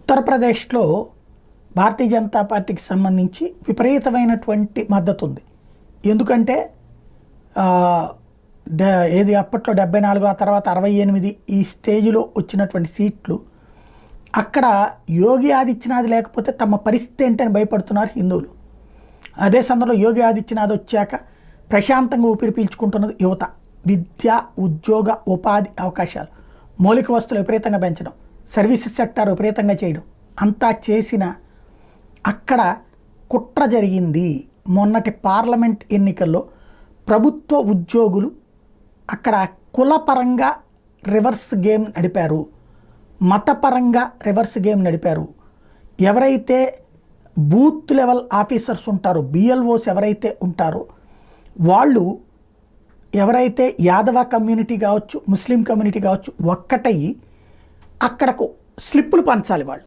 ఉత్తరప్రదేశ్లో భారతీయ జనతా పార్టీకి సంబంధించి విపరీతమైనటువంటి మద్దతు ఉంది. ఎందుకంటే ఏది అప్పట్లో 74 ఆ తర్వాత 68 ఈ స్టేజ్లో వచ్చినటువంటి సీట్లు అక్కడ యోగి ఆదిత్యనాథ్ లేకపోతే తమ పరిస్థితి ఏంటని భయపడుతున్నారు హిందువులు. అదే సమయంలో యోగి ఆదిత్యనాథ్ వచ్చాక ప్రశాంతంగా ఊపిరి పీల్చుకుంటున్నది యువత. విద్య, ఉద్యోగ, ఉపాధి అవకాశాలు, మౌలిక వస్తువులు విపరీతంగా పెంచడం, సర్వీసెస్ సెక్టార్ విపరీతంగా చేయడం అంతా చేసిన అక్కడ కుట్ర జరిగింది. మొన్నటి పార్లమెంట్ ఎన్నికల్లో ప్రభుత్వ ఉద్యోగులు అక్కడ కులపరంగా రివర్స్ గేమ్ నడిపారు, మతపరంగా రివర్స్ గేమ్ నడిపారు. ఎవరైతే బూత్ లెవెల్ ఆఫీసర్స్ ఉంటారో, బిఎల్ఓస్ ఎవరైతే ఉంటారో వాళ్ళు ఎవరైతే యాదవ కమ్యూనిటీ కావచ్చు, ముస్లిం కమ్యూనిటీ కావచ్చు ఒక్కటై అక్కడకు స్లిప్పులు పంచాలి వాళ్ళు.